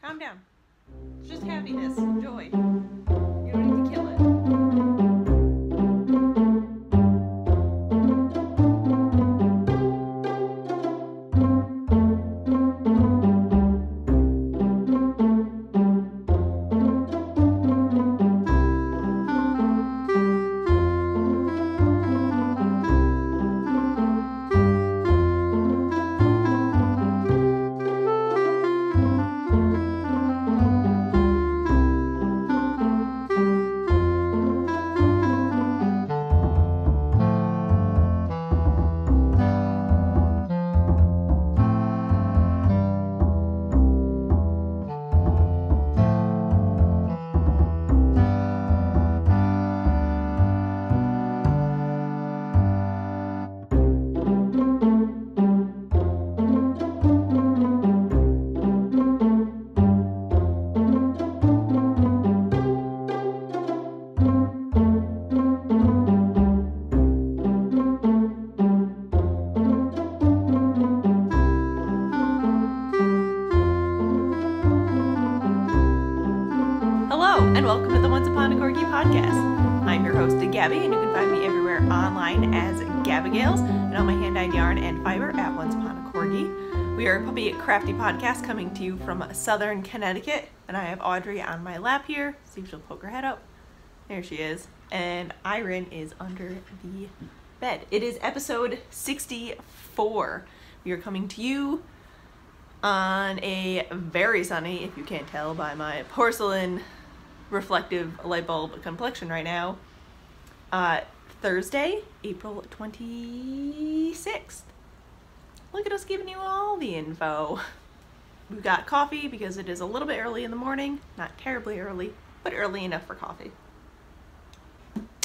Calm down. It's just happiness, joy. You don't need to kill it. And welcome to the Once Upon a Corgi Podcast. I'm your host, Gabby, and you can find me everywhere online as Gabagales, and on my hand-dyed yarn and fiber at Once Upon a Corgi. We are a puppy Crafty Podcast coming to you from southern Connecticut, and I have Audrey on my lap here. See if she'll poke her head up. There she is. And Iron is under the bed. It is episode 64. We are coming to you on a very sunny, if you can't tell by my porcelain reflective light bulb complexion right now, Thursday, April 26th. Look at us giving you all the info. We've got coffee because it is a little bit early in the morning, not terribly early, but early enough for coffee.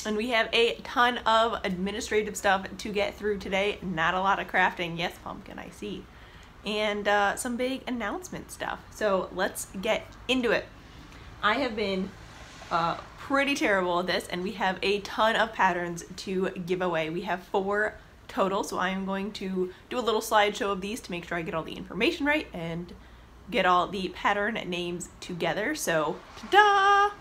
And we have a ton of administrative stuff to get through today, not a lot of crafting, yes pumpkin, I see, and some big announcement stuff. So let's get into it. I have been pretty terrible at this, and we have a ton of patterns to give away. We have 4 total, so I am going to do a little slideshow of these to make sure I get all the information right and get all the pattern names together. So, ta-da!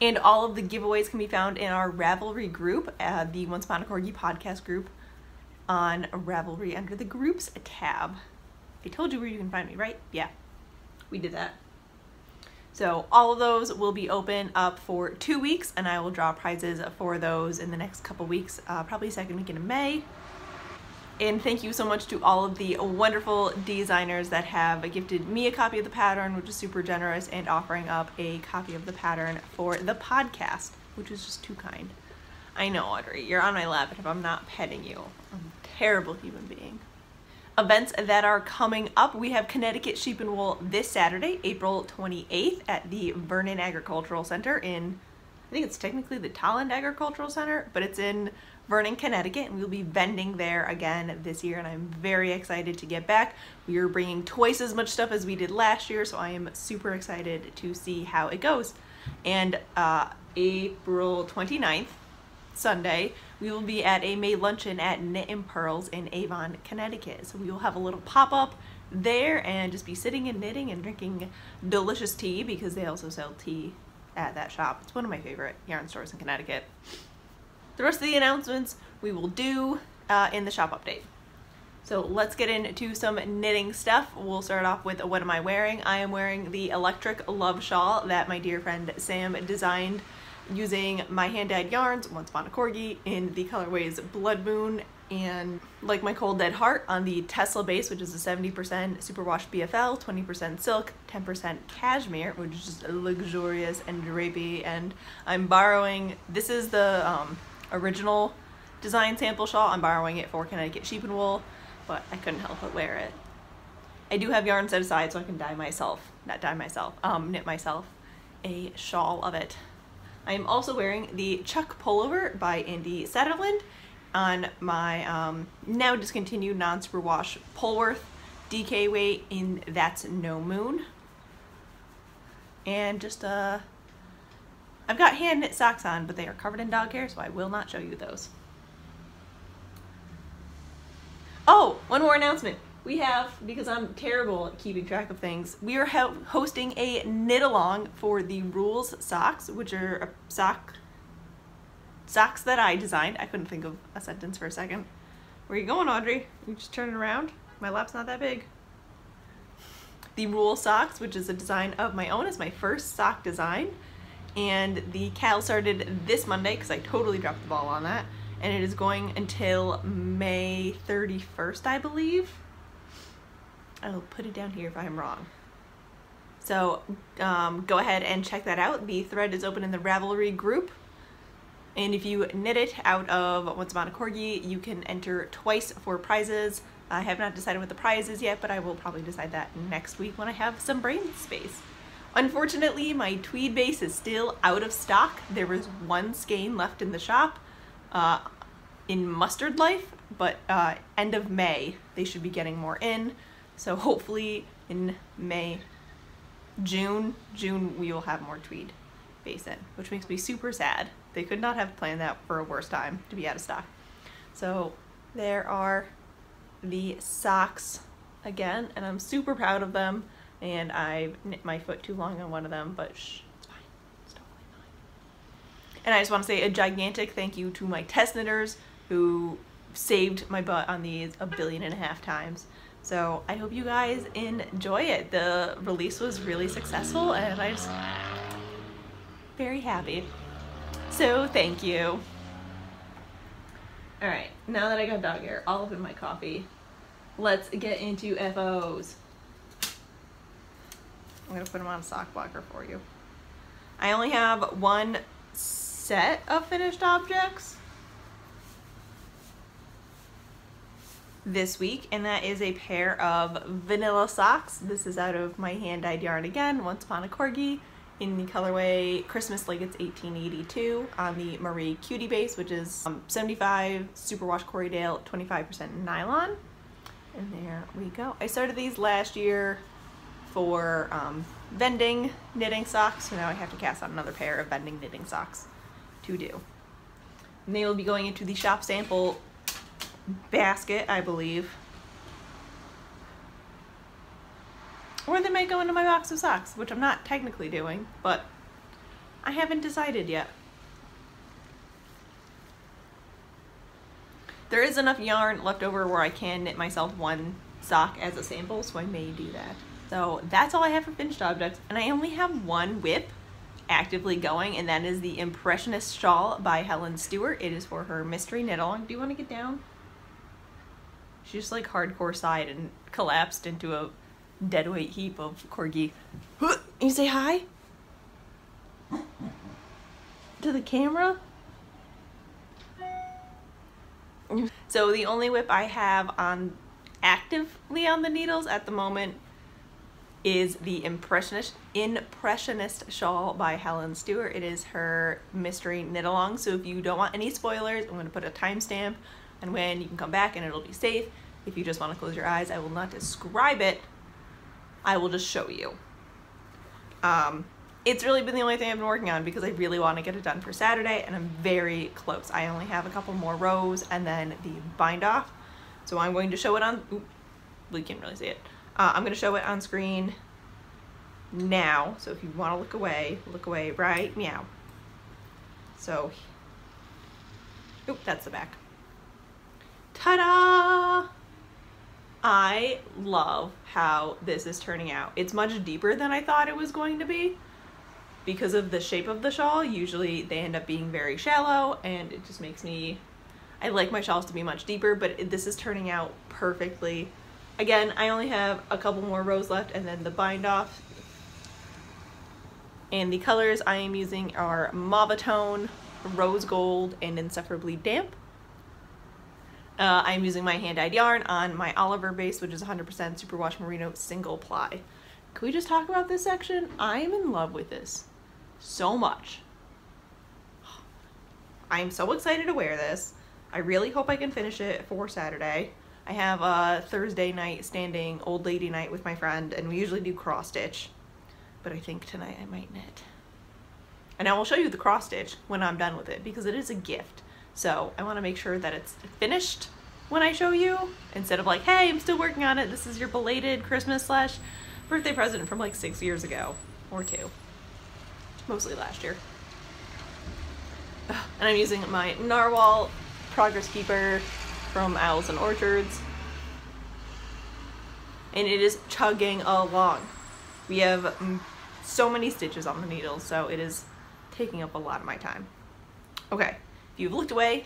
And all of the giveaways can be found in our Ravelry group, the Once Upon a Corgi podcast group on Ravelry under the groups tab. I told you where you can find me, right? Yeah, we did that. So all of those will be open up for 2 weeks, and I will draw prizes for those in the next couple weeks, probably second week in May. And thank you so much to all of the wonderful designers that have gifted me a copy of the pattern, which is super generous, and offering up a copy of the pattern for the podcast, which is just too kind. I know, Audrey, you're on my lap, and if I'm not petting you, I'm a terrible human being. Events that are coming up, we have Connecticut Sheep and Wool this Saturday, April 28th at the Vernon Agricultural Center in, I think it's technically the Tolland Agricultural Center, but it's in Vernon, Connecticut, and we'll be vending there again this year, and I'm very excited to get back. We are bringing twice as much stuff as we did last year, so I am super excited to see how it goes. And April 29th, Sunday, we will be at a May luncheon at Knit and Pearls in Avon, Connecticut. So we will have a little pop-up there and just be sitting and knitting and drinking delicious tea, because they also sell tea at that shop. It's one of my favorite yarn stores in Connecticut. The rest of the announcements we will do in the shop update. So let's get into some knitting stuff. We'll start off with what am I wearing. I am wearing the Electric Love Shawl that my dear friend Sam designed using my hand-dyed yarns, Once Upon a Corgi, in the colorways Blood Moon and Like My Cold Dead Heart on the Tesla base, which is a 70% superwash BFL, 20% silk, 10% cashmere, which is just luxurious and drapey. And I'm borrowing, this is the original design sample shawl. I'm borrowing it for Connecticut Sheep and Wool, but I couldn't help but wear it. I do have yarn set aside so I can knit myself a shawl of it. I am also wearing the Chuck pullover by Andy Satterland on my now discontinued non-superwash Polworth DK weight in That's No Moon. And just, I've got hand knit socks on, but they are covered in dog hair, so I will not show you those. Oh, one more announcement. We have, because I'm terrible at keeping track of things, we are hosting a knit along for the Rules socks, which are socks that I designed. I couldn't think of a sentence for a second. Where are you going, Audrey? You just turning around? My lap's not that big. The Rules socks, which is a design of my own, is my first sock design. And the Cowl started this Monday, because I totally dropped the ball on that. And it is going until May 31st, I believe. I'll put it down here if I'm wrong. So go ahead and check that out. The thread is open in the Ravelry group. And if you knit it out of Once Upon a Corgi, you can enter twice for prizes. I have not decided what the prize is yet, but I will probably decide that next week when I have some brain space. Unfortunately, my tweed base is still out of stock. There was one skein left in the shop in Mustard Life, but end of May they should be getting more in. So hopefully in June we will have more tweed base in, which makes me super sad. They could not have planned that for a worse time to be out of stock. So there are the socks again, and I'm super proud of them. And I knit my foot too long on one of them, but shh, it's fine. It's totally fine. And I just want to say a gigantic thank you to my test knitters who saved my butt on these 1.5 billion times. So I hope you guys enjoy it. The release was really successful, and I'm just very happy. So thank you. All right, now that I got dog hair all up in my coffee, let's get into FOs. I'm gonna put them on a sock blocker for you. I only have one set of finished objects this week, and that is a pair of vanilla socks. This is out of my hand-dyed yarn again, Once Upon a Corgi, in the colorway Christmas Like It's 1882 on the Marie Cutie base, which is 75 superwash Corriedale, 25% nylon. And there we go. I started these last year for vending knitting socks, so now I have to cast out another pair of vending knitting socks to do. And they will be going into the shop sample basket, I believe. Or they might go into my box of socks, which I'm not technically doing, but I haven't decided yet. There is enough yarn left over where I can knit myself one sock as a sample, so I may do that. So that's all I have for finished objects, and I only have one WIP actively going, and that is the Impressionist Shawl by Helen Stewart. It is for her mystery knit along. Do you want to get down? She just like hardcore sighed and collapsed into a deadweight heap of Corgi. You say hi to the camera? So the only WIP I have on actively on the needles at the moment is the Impressionist Shawl by Helen Stewart. It is her mystery knit along. So if you don't want any spoilers, I'm going to put a timestamp and when you can come back and it'll be safe. If you just want to close your eyes, I will not describe it. I will just show you. It's really been the only thing I've been working on because I really want to get it done for Saturday, and I'm very close. I only have a couple more rows and then the bind off. So I'm going to show it on, well, you can't really see it. I'm going to show it on screen now. So if you want to look away right meow. So, oop, that's the back. Ta-da! I love how this is turning out. It's much deeper than I thought it was going to be because of the shape of the shawl. Usually they end up being very shallow, and it just makes me, I like my shawls to be much deeper, but this is turning out perfectly. Again, I only have a couple more rows left and then the bind off. And the colors I am using are Mauve-tone, Rose Gold, and Insufferably Damp. I'm using my hand-dyed yarn on my Oliver base, which is 100% superwash merino single ply. Can we just talk about this section? I am in love with this so much. I am so excited to wear this. I really hope I can finish it for Saturday. I have a Thursday night standing old lady night with my friend, and we usually do cross stitch, but I think tonight I might knit. And I will show you the cross stitch when I'm done with it because it is a gift. So I want to make sure that it's finished when I show you, instead of like, hey, I'm still working on it. This is your belated Christmas / birthday present from like 6 years ago or 2, mostly last year. And I'm using my Narwhal Progress Keeper from Owls and Orchards, and it is chugging along. We have so many stitches on the needles, so it is taking up a lot of my time. Okay, if you've looked away,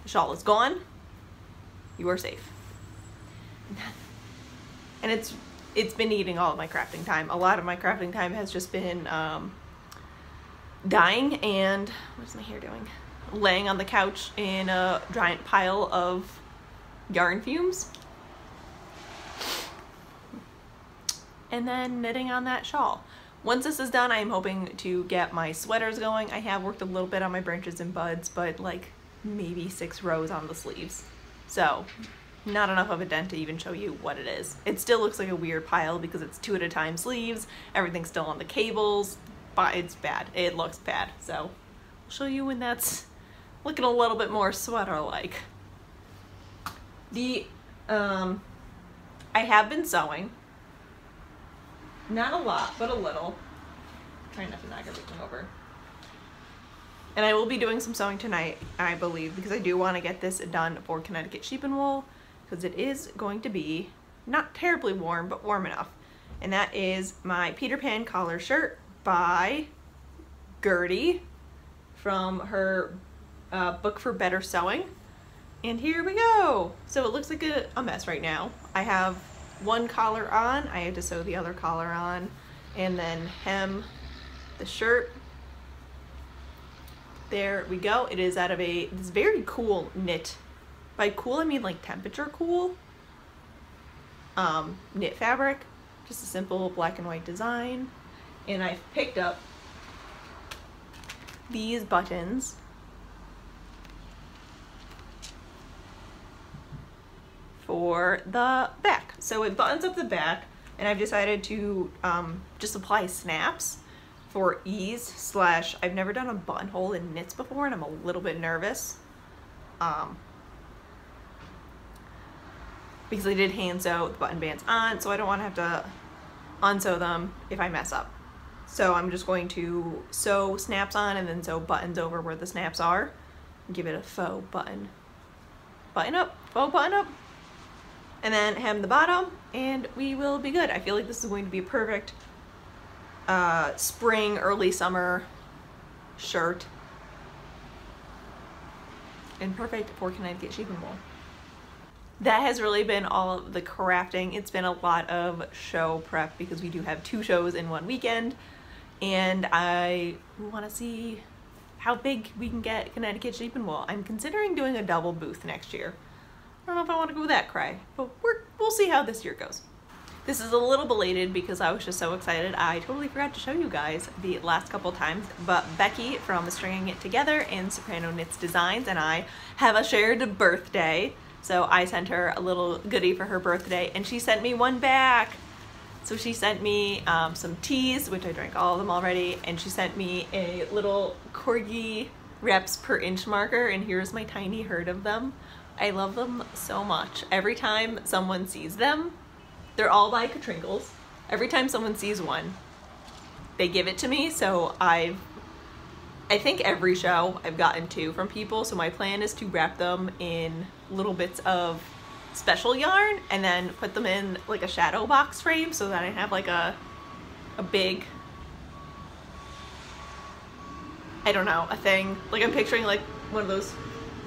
the shawl is gone. You are safe. And it's been eating all of my crafting time. A lot of my crafting time has just been dyeing and, what is my hair doing? Laying on the couch in a giant pile of yarn fumes. And then knitting on that shawl. Once this is done, I am hoping to get my sweaters going. I have worked a little bit on my branches and buds, but like maybe 6 rows on the sleeves. So not enough of a dent to even show you what it is. It still looks like a weird pile because it's 2 at a time sleeves. Everything's still on the cables, but it's bad. It looks bad. So I'll show you when that's looking a little bit more sweater-like. I have been sewing. Not a lot, but a little. Trying not to knock everything over. And I will be doing some sewing tonight, I believe, because I do want to get this done for Connecticut Sheep and Wool, because it is going to be not terribly warm, but warm enough. And that is my Peter Pan collar shirt by Gertie from her book for better sewing. And here we go. So it looks like a mess right now. I have one collar on, I had to sew the other collar on, and then hem the shirt. There we go. It is out of this very cool knit. By cool, I mean like temperature cool knit fabric. Just a simple black and white design. And I've picked up these buttons for the back. So it buttons up the back, and I've decided to just apply snaps for ease / I've never done a buttonhole in knits before, and I'm a little bit nervous because I did hand sew the button bands on, so I don't want to have to unsew them if I mess up. So I'm just going to sew snaps on and then sew buttons over where the snaps are. Give it a faux button up, faux button up. And then hem the bottom, and we will be good. I feel like this is going to be a perfect spring, early summer shirt. And perfect for Connecticut Sheep and Wool. That has really been all of the crafting. It's been a lot of show prep because we do have 2 shows in one weekend. And I want to see how big we can get Connecticut Sheep and Wool. I'm considering doing a double booth next year. I don't know if I want to go that cry, but we'll see how this year goes. This is a little belated because I was just so excited. I totally forgot to show you guys the last couple times, but Becky from Stringing It Together and Soprano Knits Designs and I have a shared birthday. So I sent her a little goodie for her birthday, and she sent me one back. So she sent me some teas, which I drank all of them already, and she sent me a little Corgi reps per inch marker, and here's my tiny herd of them. I love them so much. Every time someone sees them, they're all by Katrinkles. Every time someone sees one, they give it to me. So I think every show I've gotten 2 from people. So my plan is to wrap them in little bits of special yarn and then put them in like a shadow box frame so that I have like a big, I don't know, a thing. Like I'm picturing like one of those,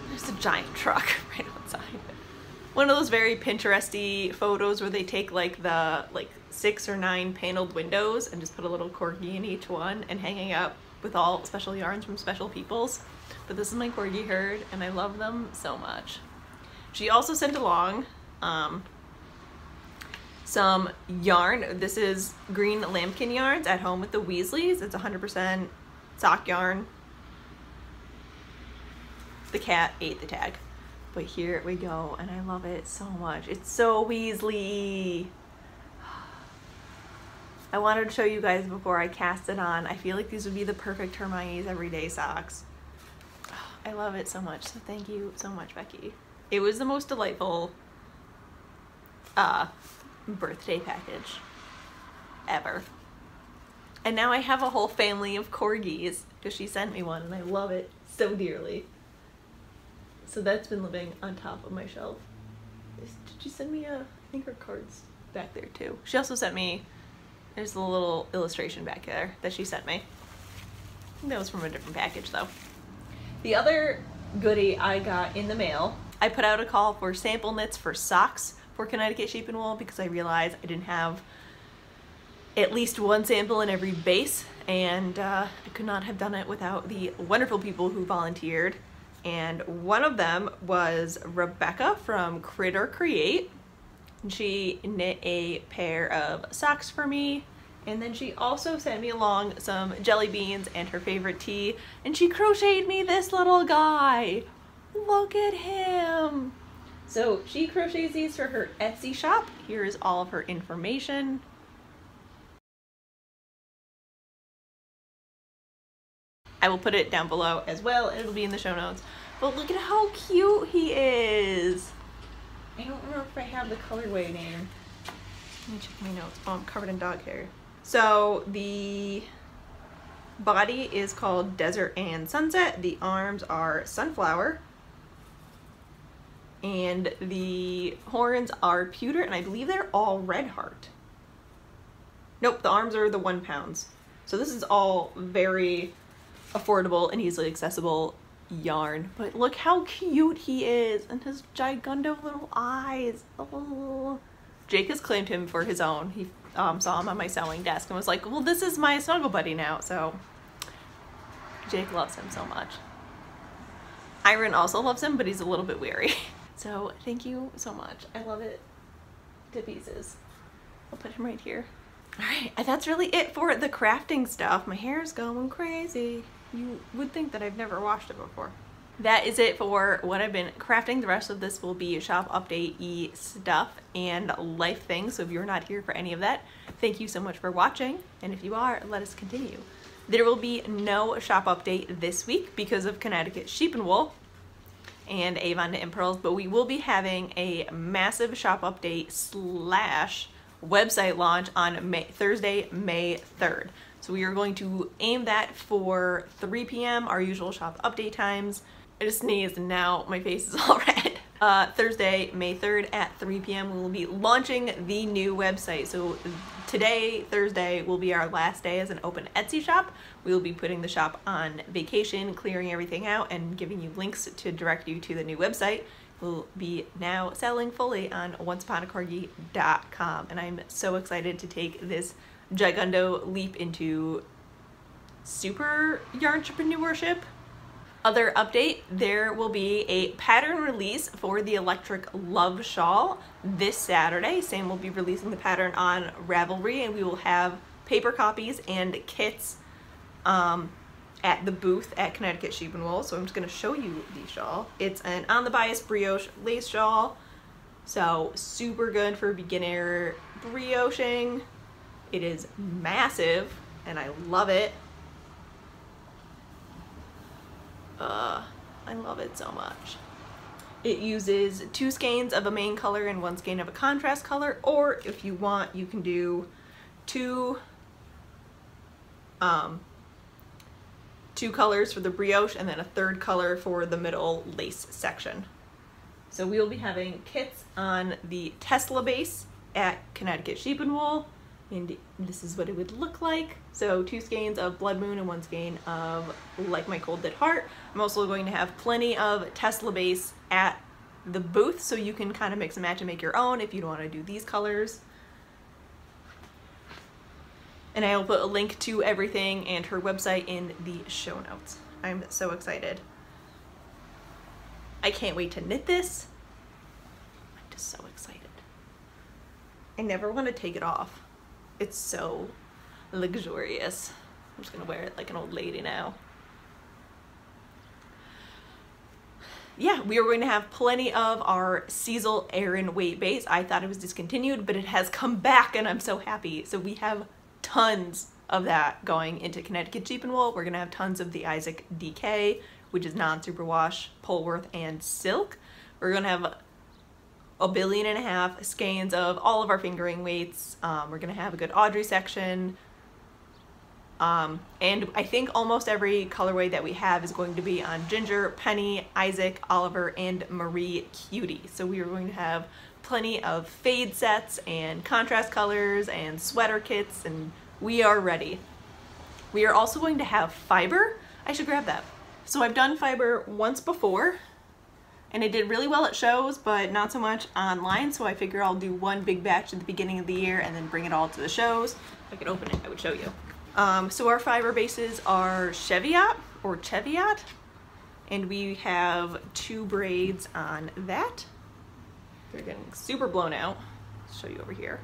there's a giant truck right outside. One of those very Pinteresty photos where they take like the 6 or 9 paneled windows and just put a little corgi in each one and hanging up with all special yarns from special peoples. But this is my corgi herd and I love them so much. She also sent along some yarn. This is green lambkin yarns at home with the Weasleys. It's 100% sock yarn. The cat ate the tag. But here we go, and I love it so much. It's so Weasley. I wanted to show you guys before I cast it on. I feel like these would be the perfect Hermione's everyday socks. I love it so much, so thank you so much, Becky. It was the most delightful birthday package ever. And now I have a whole family of corgis because she sent me one and I love it so dearly. So that's been living on top of my shelf. Did she send me I think her card's back there too. She also sent me, there's a little illustration back there that she sent me. I think that was from a different package though. The other goodie I got in the mail, I put out a call for sample knits for socks for Connecticut Sheep and Wool because I realized I didn't have at least one sample in every base, and I could not have done it without the wonderful people who volunteered. And one of them was Rebecca from Critter Create. She knit a pair of socks for me, and then she also sent me along some jelly beans and her favorite tea, and she crocheted me this little guy. Look at him. So she crochets these for her Etsy shop. Here is all of her information. I will put it down below as well, and it'll be in the show notes. But look at how cute he is. I don't remember if I have the colorway name. Let me check my notes. Oh, I'm covered in dog hair. So the body is called Desert and Sunset. The arms are Sunflower. And the horns are pewter, and I believe they're all red heart. Nope, the arms are the 1 pounds. So this is all very affordable and easily accessible yarn. But look how cute he is, and his gigundo little eyes. Oh. Jake has claimed him for his own. He saw him on my sewing desk and was like, well, this is my snuggle buddy now. So Jake loves him so much. Iron also loves him, but he's a little bit weary. So thank you so much. I love it to pieces. I'll put him right here. All right, that's really it for the crafting stuff. My hair's going crazy. You would think that I've never washed it before. That is it for what I've been crafting. The rest of this will be shop update-y stuff and life things. So if you're not here for any of that, thank you so much for watching. And if you are, let us continue. There will be no shop update this week because of Connecticut Sheep and Wool and Avon Knit and Pearls, but we will be having a massive shop update / website launch on Thursday, May 3rd. So we are going to aim that for 3 p.m., our usual shop update times. I just sneezed and now my face is all red. Thursday, May 3rd at 3 p.m. we will be launching the new website. So today, Thursday, will be our last day as an open Etsy shop. We will be putting the shop on vacation, clearing everything out, and giving you links to direct you to the new website. We'll be now selling fully on onceuponacorgi.com, and I'm so excited to take this gigundo leap into super yarn entrepreneurship. Other update, there will be a pattern release for the Electric Love Shawl this Saturday. Sam will be releasing the pattern on Ravelry, and we will have paper copies and kits at the booth at Connecticut Sheep and Wool. So I'm just going to show you the shawl. It's an on the bias brioche lace shawl, so super good for beginner brioching. It is massive and I love it. I love it so much. It uses 2 skeins of a main color and 1 skein of a contrast color, or if you want, you can do two colors for the brioche and then a 3rd color for the middle lace section. So we will be having kits on the Tesla base at Connecticut Sheep and Wool, and this is what it would look like. So 2 skeins of Blood Moon and 1 skein of Like My Cold Dead Heart. I'm also going to have plenty of Tesla base at the booth, so you can kind of mix and match and make your own if you don't want to do these colors. And I will put a link to everything and her website in the show notes. I'm so excited. I can't wait to knit this. I'm just so excited. I never want to take it off. It's so luxurious. I'm just gonna wear it like an old lady now. yeah, we are going to have plenty of our Cecil Aran weight base. I thought it was discontinued, but it has come back and I'm so happy. So we have tons of that going into Connecticut Sheep and Wool. We're gonna have tons of the Isaac DK, which is non-superwash, Polworth, and Silk. We're gonna have 1.5 billion skeins of all of our fingering weights. We're gonna have a good Audrey section. And I think almost every colorway that we have is going to be on Ginger, Penny, Isaac, Oliver, and Marie Cutie. So we are going to have plenty of fade sets and contrast colors and sweater kits, and we are ready. We are also going to have fiber. I should grab that. So I've done fiber once before, and it did really well at shows, but not so much online, so I figure I'll do one big batch at the beginning of the year and then bring it all to the shows. If I could open it, I would show you. So our fiber bases are Cheviot, and we have 2 braids on that. They're getting super blown out. I'll show you over here.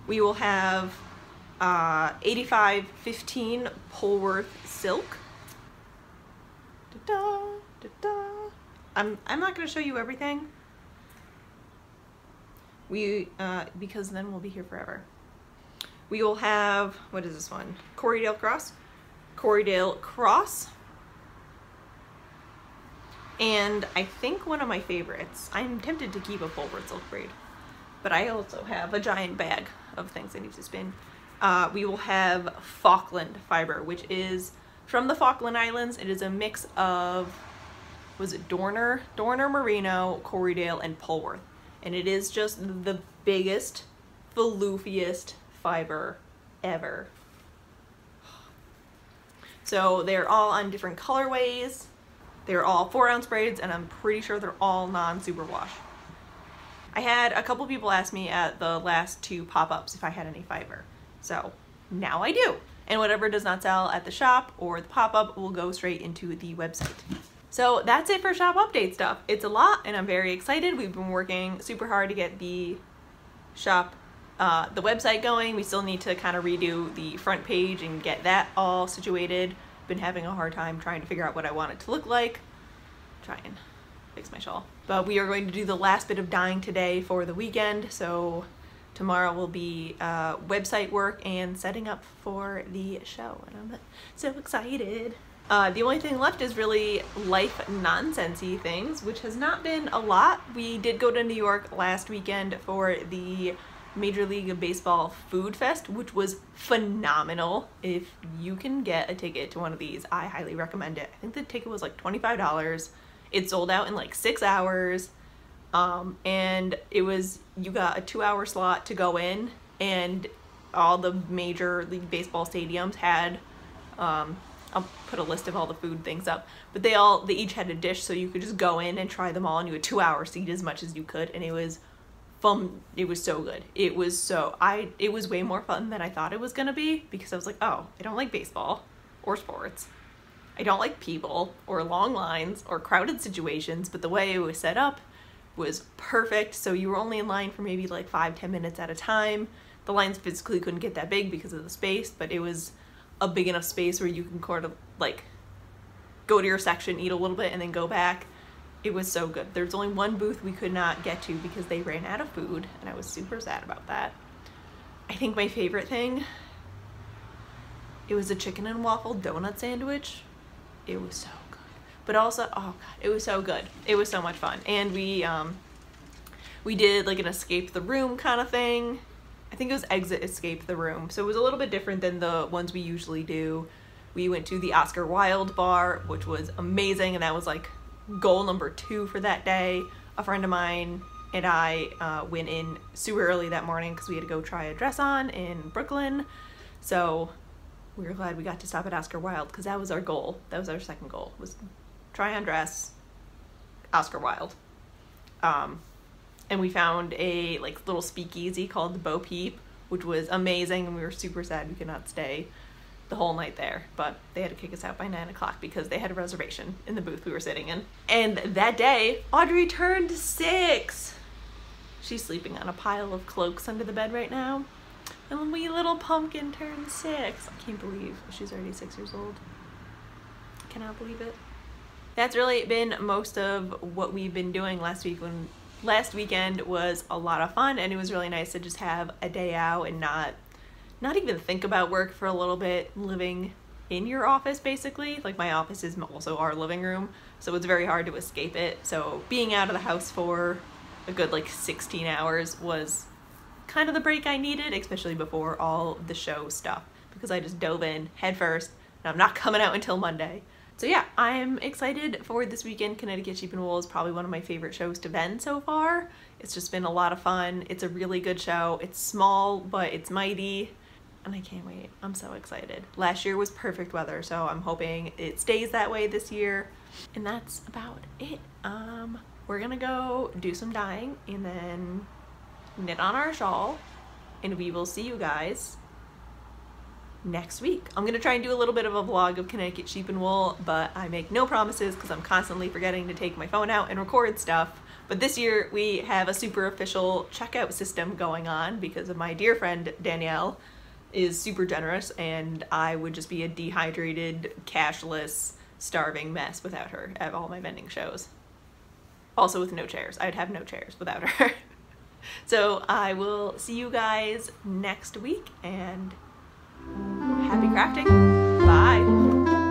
We will have 8515 Polworth silk. Da-da, da-da. I'm not going to show you everything. Because then we'll be here forever. We will have, what is this one? Corriedale Cross. And I think one of my favorites, I'm tempted to keep a Polworth silk braid, but I also have a giant bag of things I need to spin. We will have Falkland fiber, which is from the Falkland Islands. It is a mix of, was it Dorner Merino, Corriedale, and Polworth. And it is just the biggest, floofiest fiber ever. So they're all on different colorways. They're all 4-ounce braids, and I'm pretty sure they're all non-superwash. I had a couple people ask me at the last 2 pop-ups if I had any fiber. So now I do. And whatever does not sell at the shop or the pop-up will go straight into the website. So that's it for shop update stuff. It's a lot, and I'm very excited. We've been working super hard to get the shop, the website going. We still need to kind of redo the front page and get that all situated. Been having a hard time trying to figure out what I want it to look like. Try and fix my shawl. But we are going to do the last bit of dyeing today for the weekend, so tomorrow will be website work and setting up for the show, and I'm so excited. The only thing left is really life nonsense-y things, which has not been a lot. We did go to New York last weekend for the Major League Baseball Food Fest, which was phenomenal. If you can get a ticket to one of these, I highly recommend it. I think the ticket was like $25. It sold out in like 6 hours. And it was, you got a 2-hour slot to go in, and all the Major League Baseball stadiums had, I'll put a list of all the food things up, but they each had a dish, so you could just go in and try them all, and you had 2 hours to eat as much as you could, and it was fun. It was so good. It was way more fun than I thought it was gonna be, because I was like, oh, I don't like baseball or sports. I don't like people or long lines or crowded situations, but the way it was set up was perfect. So you were only in line for maybe like 5-10 minutes at a time. The lines physically couldn't get that big because of the space, but it was a big enough space where you can kind of like go to your section, eat a little bit, and then go back. It was so good. There's only one booth we could not get to because they ran out of food, and I was super sad about that. I think my favorite thing, it was a chicken and waffle donut sandwich. It was so good. But also, oh god, it was so good. It was so much fun. And we did like an escape the room kind of thing. I think it was exit escape the room. So it was a little bit different than the ones we usually do. We went to the Oscar Wilde bar, which was amazing, and that was like goal number 2 for that day. A friend of mine and I went in super early that morning because we had to go try a dress on in Brooklyn. So we were glad we got to stop at Oscar Wilde, because that was our goal. That was our second goal, was try on dress, Oscar Wilde. And we found a like little speakeasy called the Bo Peep, which was amazing, and we were super sad we could not stay the whole night there, but they had to kick us out by 9 o'clock because they had a reservation in the booth we were sitting in. And that day, Audrey turned 6. She's sleeping on a pile of cloaks under the bed right now. And the wee little pumpkin turned 6. I can't believe she's already 6 years old. Cannot believe it. that's really been most of what we've been doing last weekend was a lot of fun, and it was really nice to just have a day out and not even think about work for a little bit, living in your office basically. Like, my office is also our living room, so it's very hard to escape it. So being out of the house for a good like 16 hours was kind of the break I needed, especially before all the show stuff, because I just dove in head first and I'm not coming out until Monday. So yeah, I'm excited for this weekend. Connecticut Sheep and Wool is probably one of my favorite shows to vend so far. It's just been a lot of fun. It's a really good show. It's small, but it's mighty, and I can't wait. I'm so excited. Last year was perfect weather, so I'm hoping it stays that way this year. And that's about it. We're gonna go do some dyeing and then knit on our shawl, and we will see you guys next week. I'm gonna try and do a little bit of a vlog of Connecticut Sheep and Wool, but I make no promises because I'm constantly forgetting to take my phone out and record stuff. But this year we have a super official checkout system going on because of my dear friend Danielle is super generous, and I would just be a dehydrated, cashless, starving mess without her at all my vending shows. Also with no chairs. I'd have no chairs without her. So I will see you guys next week, and happy crafting. Bye.